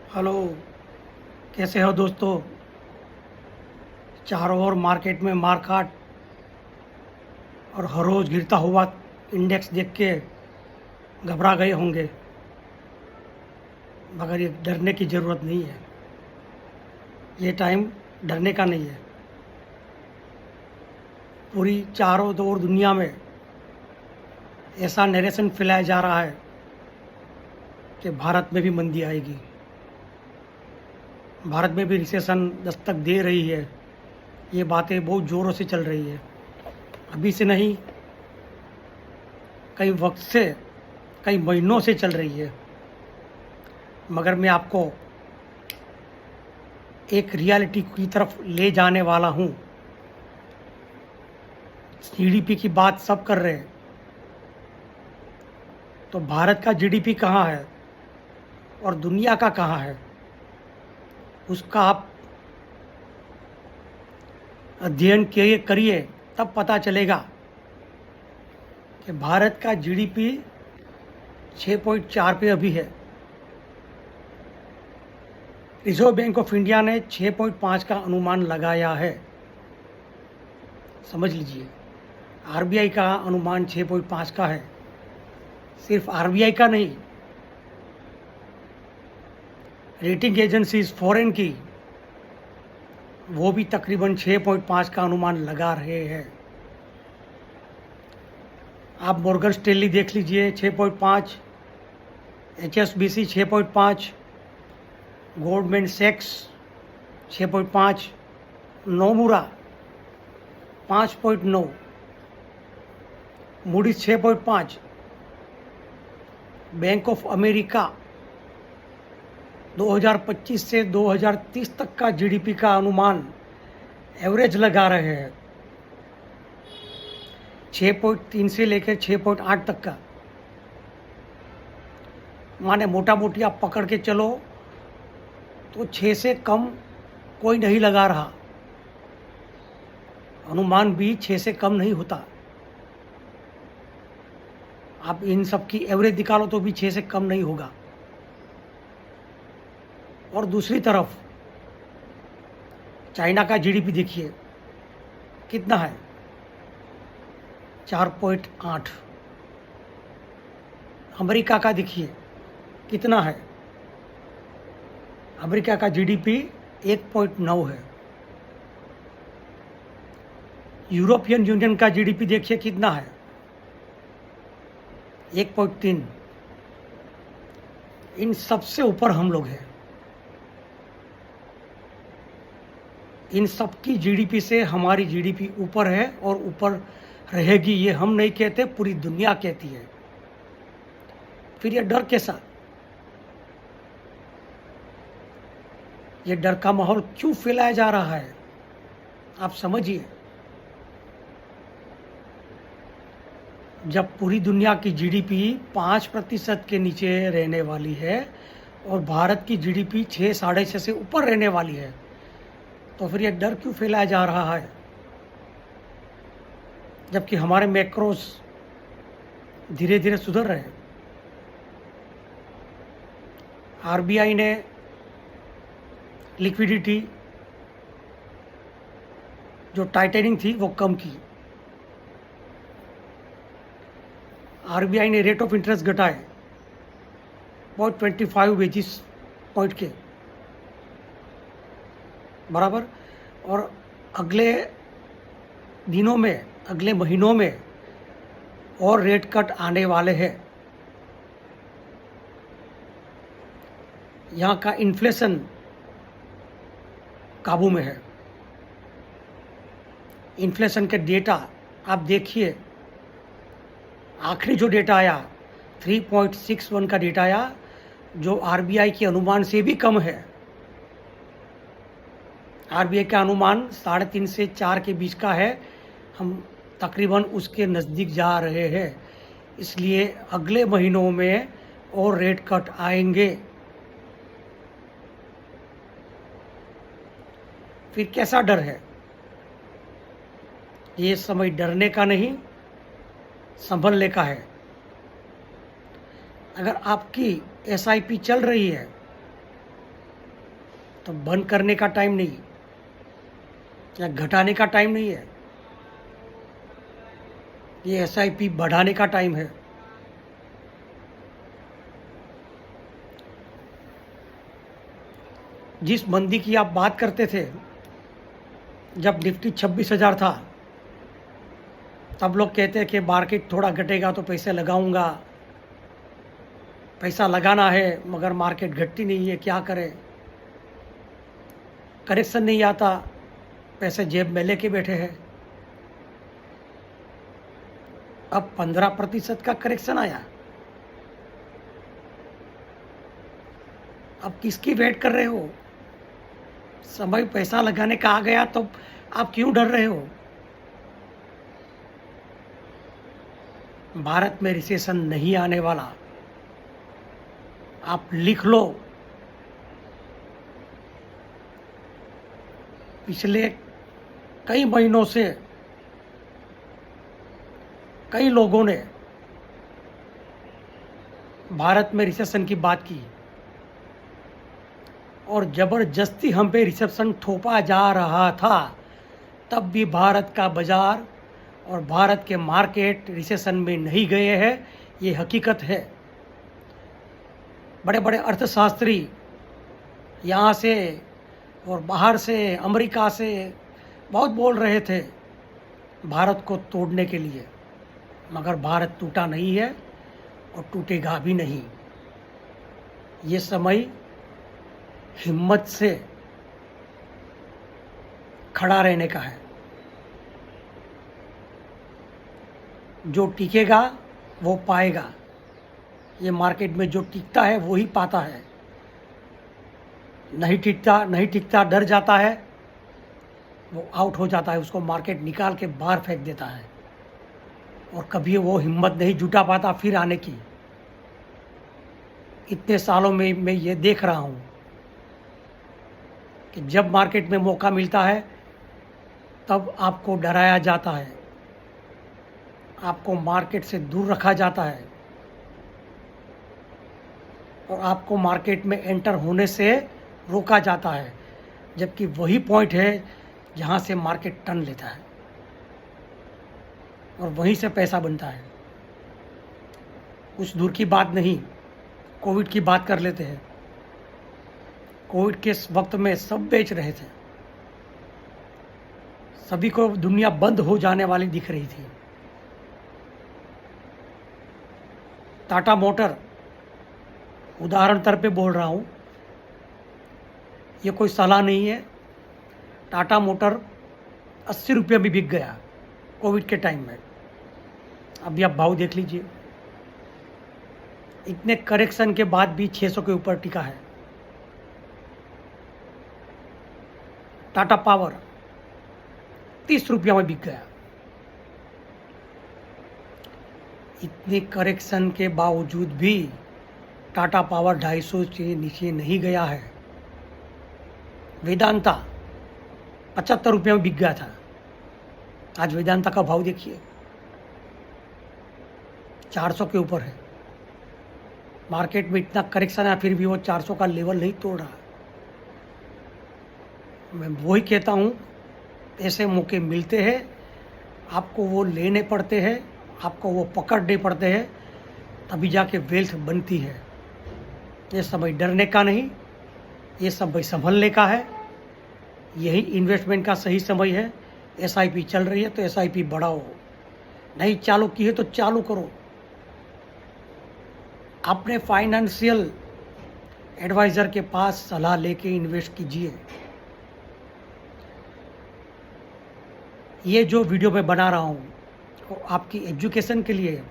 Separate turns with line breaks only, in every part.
Hello. कैसे हो दोस्तों? चारों ओर मार्केट में मारकाट और हर रोज़ गिरता हुआ इंडेक्स देख के घबरा गए होंगे, मगर ये डरने की ज़रूरत नहीं है। ये टाइम डरने का नहीं है। पूरी चारों ओर दुनिया में ऐसा नरेशन फैलाया जा रहा है कि भारत में भी मंदी आएगी, भारत में भी रिसेशन दस्तक दे रही है। ये बातें बहुत ज़ोरों से चल रही है, अभी से नहीं, कई वक्त से, कई महीनों से चल रही है। मगर मैं आपको एक रियलिटी की तरफ ले जाने वाला हूँ। जीडीपी की बात सब कर रहे हैं, तो भारत का जीडीपी कहाँ है और दुनिया का कहाँ है, उसका आप अध्ययन करिए, तब पता चलेगा कि भारत का जीडीपी 6.4 पे अभी है। रिजर्व बैंक ऑफ इंडिया ने 6.5 का अनुमान लगाया है। समझ लीजिए, आरबीआई का अनुमान 6.5 का है। सिर्फ आरबीआई का नहीं, रेटिंग एजेंसीज फॉरेन की, वो भी तकरीबन 6.5 का अनुमान लगा रहे हैं। आप मॉर्गन स्टैनली देख लीजिए 6.5, एचएसबीसी 6.5, गोल्डमैन सैक्स 6.5, Nomura 5.9, Moody's 6.5, bank of America 2025 से 2030 तक का जीडीपी का अनुमान एवरेज लगा रहे हैं, 6.3 से लेकर 6.8 तक का। माने मोटा मोटी आप पकड़ के चलो तो 6 से कम कोई नहीं लगा रहा। अनुमान भी 6 से कम नहीं होता। आप इन सब की एवरेज निकालो तो भी 6 से कम नहीं होगा। और दूसरी तरफ चाइना का जीडीपी देखिए कितना है, 4.8। अमेरिका का देखिए कितना है, अमेरिका का जीडीपी 1.9 है। यूरोपियन यूनियन का जीडीपी देखिए कितना है, 1.3। इन सबसे ऊपर हम लोग हैं। इन सब की जीडीपी से हमारी जीडीपी ऊपर है और ऊपर रहेगी। ये हम नहीं कहते, पूरी दुनिया कहती है। फिर ये डर कैसा? ये डर का माहौल क्यों फैलाया जा रहा है, आप समझिए। जब पूरी दुनिया की जीडीपी 5% के नीचे रहने वाली है और भारत की जीडीपी 6, 6.5 से ऊपर रहने वाली है, तो फिर ये डर क्यों फैलाया जा रहा है? जबकि हमारे मैक्रोस धीरे धीरे सुधर रहे हैं। आरबीआई ने लिक्विडिटी जो टाइटनिंग थी वो कम की। आरबीआई ने रेट ऑफ इंटरेस्ट घटाए बहुत 25 बेसिस पॉइंट के बराबर। और अगले दिनों में, अगले महीनों में और रेट कट आने वाले हैं। यहाँ का इन्फ्लेशन काबू में है। इन्फ्लेशन के डेटा आप देखिए, आखिरी जो डेटा आया 3.61 का डेटा आया, जो आरबीआई के अनुमान से भी कम है। आरबीआई का अनुमान 3.5 से 4 के बीच का है, हम तकरीबन उसके नज़दीक जा रहे हैं। इसलिए अगले महीनों में और रेट कट आएंगे। फिर कैसा डर है? ये समय डरने का नहीं, संभलने का है। अगर आपकी एसआईपी चल रही है तो बंद करने का टाइम नहीं या घटाने का टाइम नहीं है, ये एसआईपी बढ़ाने का टाइम है। जिस मंदी की आप बात करते थे, जब निफ्टी 26,000 था, तब लोग कहते हैं कि मार्केट थोड़ा घटेगा तो पैसे लगाऊंगा, पैसा लगाना है, मगर मार्केट घटती नहीं है, क्या करें, करेक्शन नहीं आता, पैसे जेब में लेके बैठे हैं। अब 15% का करेक्शन आया, अब किसकी वेट कर रहे हो? समय पैसा लगाने का आ गया तो आप क्यों डर रहे हो? भारत में रिसेशन नहीं आने वाला, आप लिख लो। पिछले कई महीनों से कई लोगों ने भारत में रिसेशन की बात की और ज़बरदस्ती हम पे रिसेशन थोपा जा रहा था, तब भी भारत का बाजार और भारत के मार्केट रिसेशन में नहीं गए हैं, ये हकीकत है। बड़े बड़े अर्थशास्त्री यहाँ से और बाहर से, अमेरिका से बहुत बोल रहे थे भारत को तोड़ने के लिए, मगर भारत टूटा नहीं है और टूटेगा भी नहीं। ये समय हिम्मत से खड़ा रहने का है। जो टिकेगा वो पाएगा। ये मार्केट में जो टिकता है वो ही पाता है, नहीं टिकता डर जाता है, वो आउट हो जाता है, उसको मार्केट निकाल के बाहर फेंक देता है और कभी वो हिम्मत नहीं जुटा पाता फिर आने की। इतने सालों में मैं ये देख रहा हूँ कि जब मार्केट में मौका मिलता है तब आपको डराया जाता है, आपको मार्केट से दूर रखा जाता है और आपको मार्केट में एंटर होने से रोका जाता है, जबकि वही पॉइंट है जहाँ से मार्केट टर्न लेता है और वहीं से पैसा बनता है। कुछ दूर की बात नहीं, कोविड की बात कर लेते हैं। कोविड के वक्त में सब बेच रहे थे, सभी को दुनिया बंद हो जाने वाली दिख रही थी। टाटा मोटर, उदाहरण तौर पे बोल रहा हूँ, ये कोई सलाह नहीं है। टाटा मोटर 80 रुपये में बिक गया कोविड के टाइम में। अभी आप भाव देख लीजिए, इतने करेक्शन के बाद भी 600 के ऊपर टिका है। टाटा पावर 30 रुपया में बिक गया। इतने करेक्शन के बावजूद भी टाटा पावर 250 से नीचे नहीं गया है। वेदांता 75 रुपये में बिक गया था, आज वेदांता का भाव देखिए 400 के ऊपर है। मार्केट में इतना करेक्शन है फिर भी वो 400 का लेवल नहीं तोड़ रहा। मैं वही कहता हूँ, ऐसे मौके मिलते हैं, आपको वो लेने पड़ते हैं, आपको वो पकड़ने पड़ते हैं, तभी जाके वेल्थ बनती है। ये समय डरने का नहीं, ये समय संभलने का है। यही इन्वेस्टमेंट का सही समय है। एसआईपी चल रही है तो एसआईपी बढ़ाओ, नहीं चालू की है तो चालू करो। अपने फाइनेंशियल एडवाइज़र के पास सलाह लेके इन्वेस्ट कीजिए। ये जो वीडियो मैं बना रहा हूँ वो आपकी एजुकेशन के लिए है,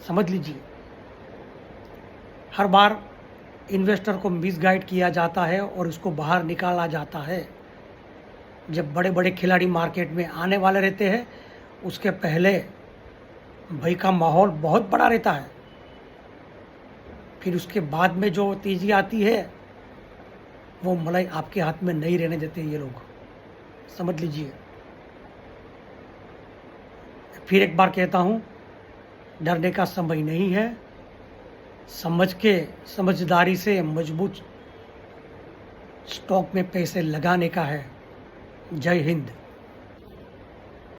समझ लीजिए। हर बार इन्वेस्टर को मिसगाइड किया जाता है और उसको बाहर निकाला जाता है। जब बड़े बड़े खिलाड़ी मार्केट में आने वाले रहते हैं, उसके पहले भय का माहौल बहुत बड़ा रहता है। फिर उसके बाद में जो तेज़ी आती है वो मलाई आपके हाथ में नहीं रहने देते ये लोग, समझ लीजिए। फिर एक बार कहता हूँ, डरने का समय नहीं है। समझ के, समझदारी से, मजबूत स्टॉक में पैसे लगाने का है। जय हिंद।